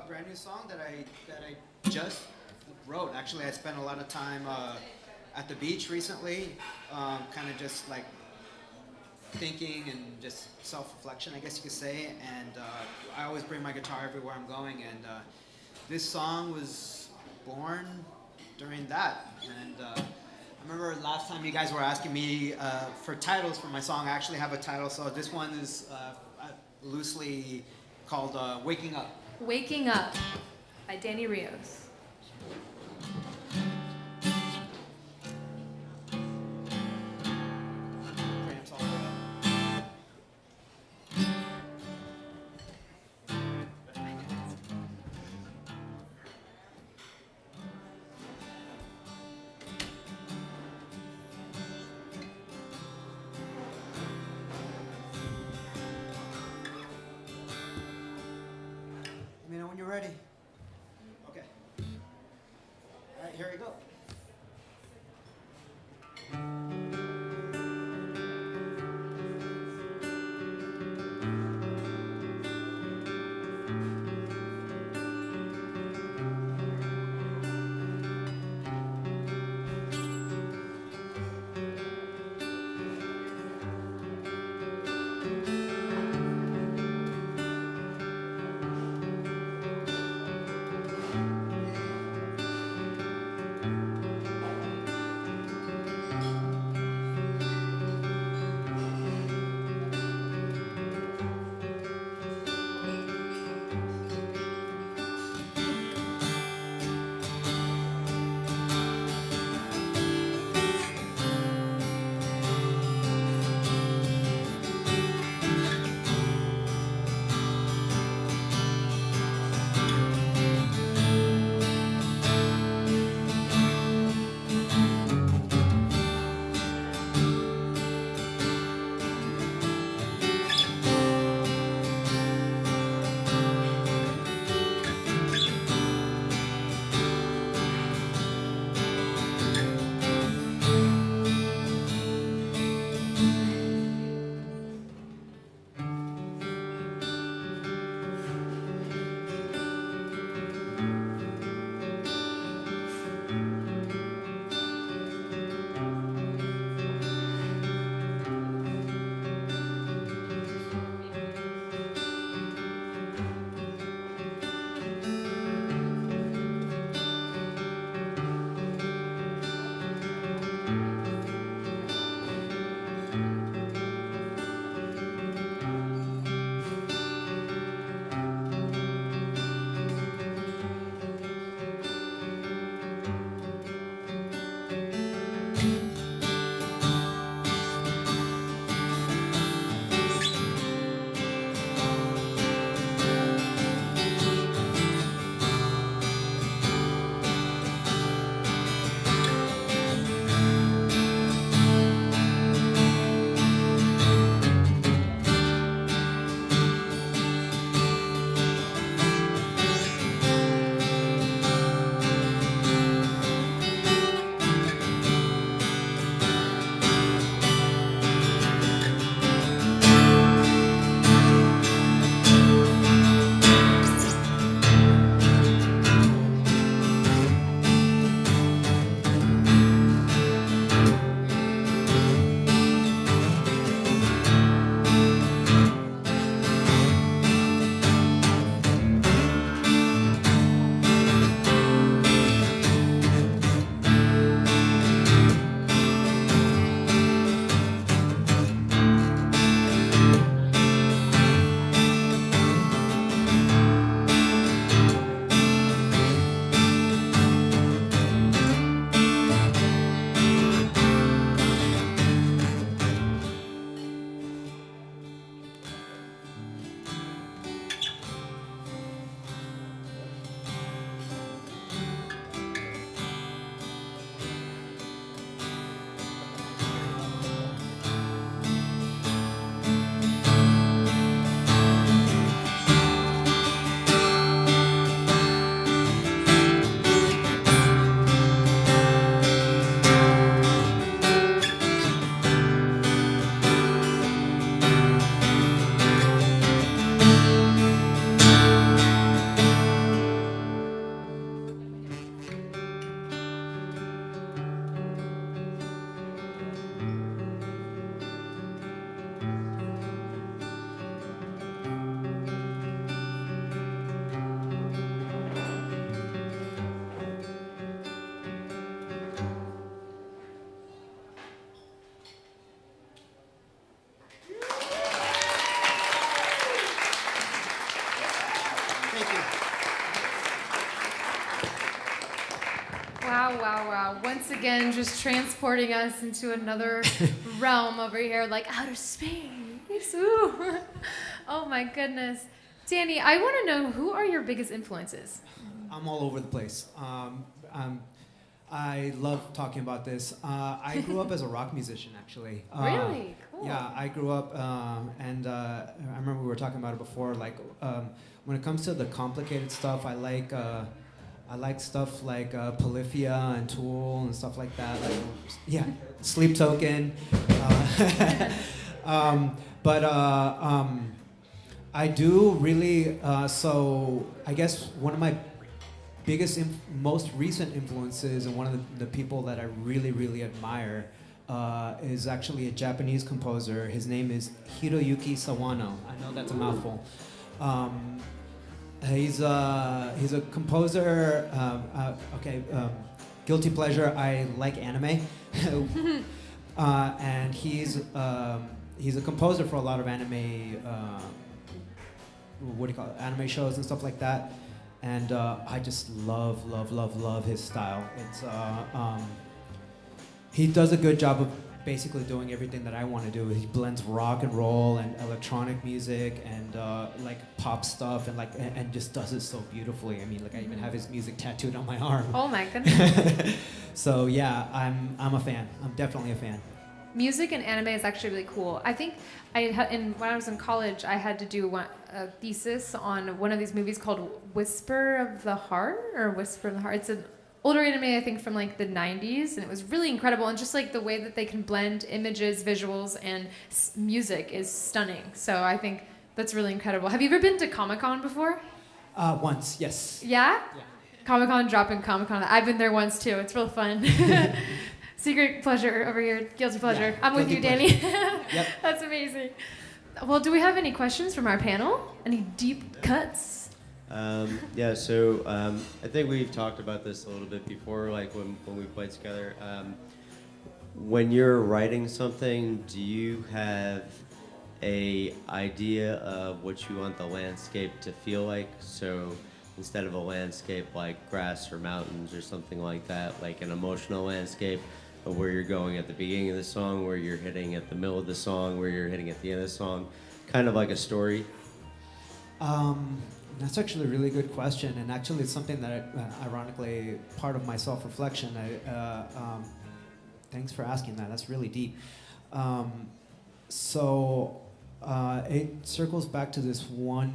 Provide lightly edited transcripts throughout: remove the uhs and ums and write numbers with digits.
brand new song that I just wrote. Actually, I spent a lot of time at the beach recently, kind of just like thinking and just self-reflection, I guess you could say. And I always bring my guitar everywhere I'm going, and this song was born during that. And I remember last time you guys were asking me for titles for my song. I actually have a title, so this one is loosely called Waking Up. Waking Up by Danny Rios. Preamps all the way up. Let me know when you're ready. Okay. All right, here we go. once again just transporting us into another realm over here, like outer space. Ooh. Oh my goodness. Danny, I want to know, who are your biggest influences? I'm all over the place. I love talking about this. I grew up as a rock musician, actually. Really? Cool. Yeah, I grew up, and I remember we were talking about it before. Like, when it comes to the complicated stuff, I like stuff like Polyphia and Tool and stuff like that. Like, yeah, Sleep Token. I do really. So I guess one of my biggest, most recent influences, and one of the people that I really, really admire, is actually a Japanese composer. His name is Hiroyuki Sawano. I know that's a mouthful. He's a composer. Guilty pleasure. I like anime, and he's a composer for a lot of anime. What do you call it? Anime shows and stuff like that. And I just love his style. It's he does a good job of basically doing everything that I want to do. He blends rock and roll and electronic music and like pop stuff and just does it so beautifully. I mean, like I even have his music tattooed on my arm. Oh my goodness. So yeah, I'm a fan. I'm definitely a fan. Music and anime is actually really cool. I think when I was in college, I had to do a thesis on one of these movies called Whisper of the Heart, or Whisper of the Heart. It's an older anime, I think, from like the 90s, and it was really incredible. And just like the way that they can blend images, visuals, and music is stunning. So I think that's really incredible. Have you ever been to Comic-Con before? Once, yes. Yeah? Yeah. Comic-Con, dropping Comic-Con. I've been there once too. It's real fun. Secret pleasure over here, guilty pleasure. Yeah, I'm with you, Danny. Yep. That's amazing. Well, do we have any questions from our panel? Any deep cuts? Yeah, so I think we've talked about this a little bit before, like when we played together. When you're writing something, do you have a idea of what you want the landscape to feel like? So instead of a landscape like grass or mountains or something like that, like an emotional landscape of where you're going at the beginning of the song, where you're hitting at the middle of the song, where you're hitting at the end of the song, kind of like a story? That's actually a really good question, and actually it's something that, ironically, part of my self-reflection. Thanks for asking that. That's really deep. It circles back to this one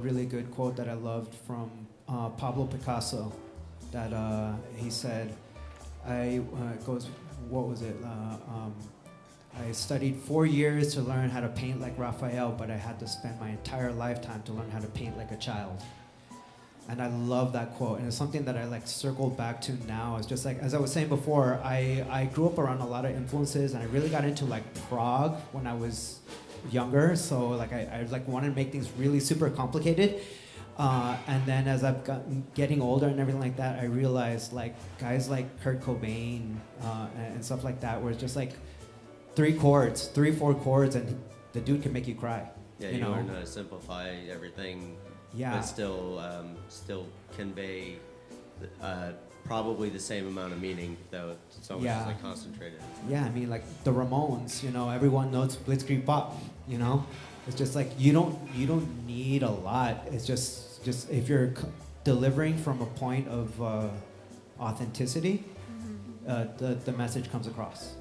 really good quote that I loved from Pablo Picasso, that he said, what was it? I studied 4 years to learn how to paint like Raphael, but I had to spend my entire lifetime to learn how to paint like a child. And I love that quote, and it's something that I like circled back to now. It's just like, as I was saying before, I grew up around a lot of influences, and I really got into like prog when I was younger. So like I like wanted to make things really super complicated. And then as I've gotten getting older and everything like that, I realized like guys like Kurt Cobain and stuff like that, where it's just like 3 chords, 4 chords, and the dude can make you cry. Yeah, you learn how to simplify everything, yeah, but still convey probably the same amount of meaning, though it's almost just like concentrated. Yeah, I mean like the Ramones, everyone knows Blitzkrieg Bop, It's just like you don't need a lot. It's just if you're delivering from a point of authenticity, the message comes across.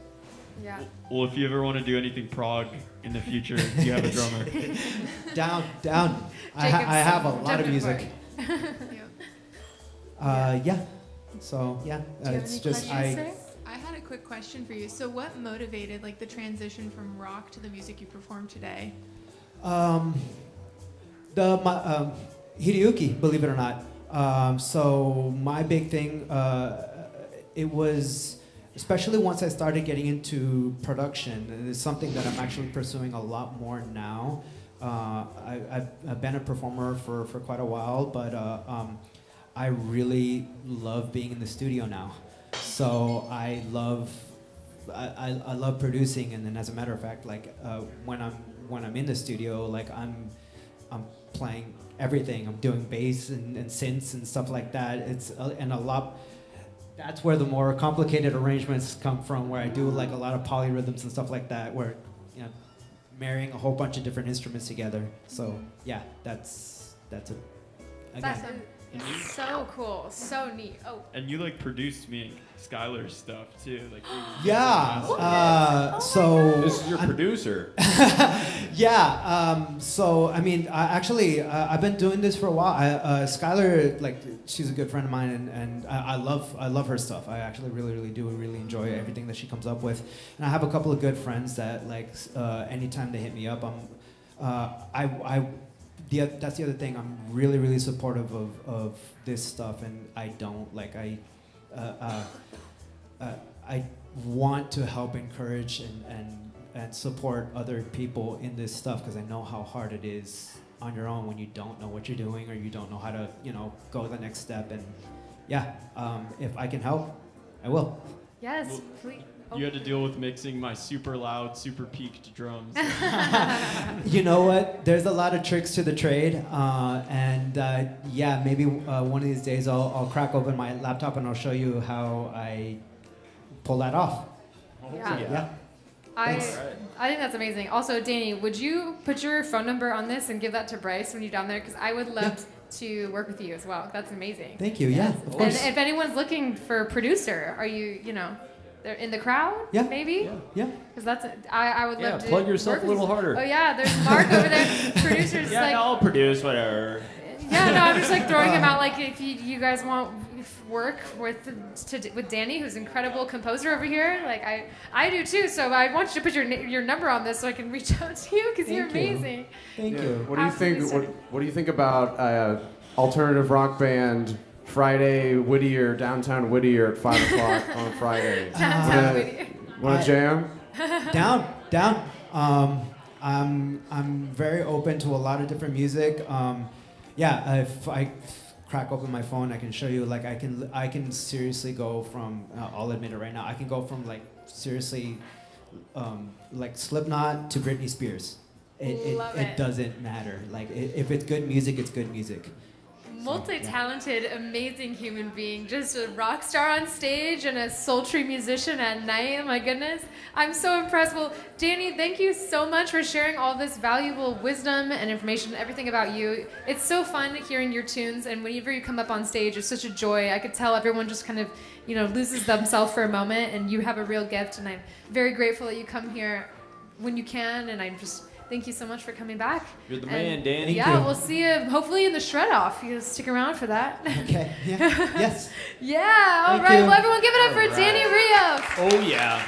Yeah. Well, if you ever want to do anything prog in the future, you have a drummer. Down. I have a lot of music. Yeah. So yeah, it's just I had a quick question for you. So what motivated like the transition from rock to the music you perform today? Hideyuki, believe it or not. So my big thing, it was, especially once I started getting into production, and it's something that I'm actually pursuing a lot more now. I've been a performer for quite a while, but I really love being in the studio now. So I love producing, and then as a matter of fact, like when I'm in the studio, like I'm playing everything. I'm doing bass and synths and stuff like that. It's and a lot. that's where the more complicated arrangements come from, where I do like a lot of polyrhythms and stuff like that, where you know, marrying a whole bunch of different instruments together. So yeah, that's it. That's Again, so cool, so neat. Oh, And you like produced me and Skylar's stuff too, like. yeah. So This is your producer. yeah. So I mean, I've been doing this for a while. Skylar, like, she's a good friend of mine, and I love her stuff. I actually really do really enjoy everything that she comes up with. And I have a couple of good friends that like anytime they hit me up, that's the other thing. I'm really supportive of this stuff, and I don't like I want to help encourage and support other people in this stuff, because I know how hard it is on your own when you don't know what you're doing or you don't know how to go the next step. And yeah, if I can help, I will. yes, Well, please. You had to deal with mixing my super loud, super peaked drums. You know what? There's a lot of tricks to the trade, and yeah, maybe one of these days I'll crack open my laptop and I'll show you how I pull that off. Yeah. Thanks. I think that's amazing. Also, Danny, would you put your phone number on this and give that to Bryce when you're down there? Because I would love to work with you as well. That's amazing. Thank you. Yeah, of And course. if anyone's looking for a producer, are you, they're in the crowd? Yeah. Maybe? Yeah. Because I would love to plug yourself work a little with- harder. Oh yeah, there's Mark over there. Producers like. I'll produce whatever. Yeah, no, I'm just like throwing him out. Like, if you guys want work with Danny, who's an incredible composer over here, like I do too. So I want you to put your number on this so I can reach out to you, because you're Thank you. amazing. Thank you. What do you think? Absolutely. What do you think about alternative rock band Friday Whittier, downtown Whittier at 5 o'clock on Friday? Downtown Whittier. Want to jam? Down. I'm very open to a lot of different music. Yeah, if I crack open my phone, I can show you. Like, I can seriously go from. I'll admit it right now. I can go from like seriously, like Slipknot to Britney Spears. Love it. It doesn't matter. Like, if it's good music, it's good music. Multi-talented, amazing human being, just a rock star on stage and a sultry musician at night. My goodness, I'm so impressed. Well, Danny, thank you so much for sharing all this valuable wisdom and information, everything about you. It's so fun hearing your tunes, and whenever you come up on stage, it's such a joy. I could tell everyone just kind of, loses themselves for a moment, and you have a real gift, and I'm very grateful that you come here when you can, and I'm just... Thank you so much for coming back. You're the And man, Danny. Yeah, you. we'll see you hopefully in the shred off. You stick around for that. Okay. Yeah. Yes. Yeah, all Thank right. you. Well, everyone give it up for Danny Rios. Oh yeah.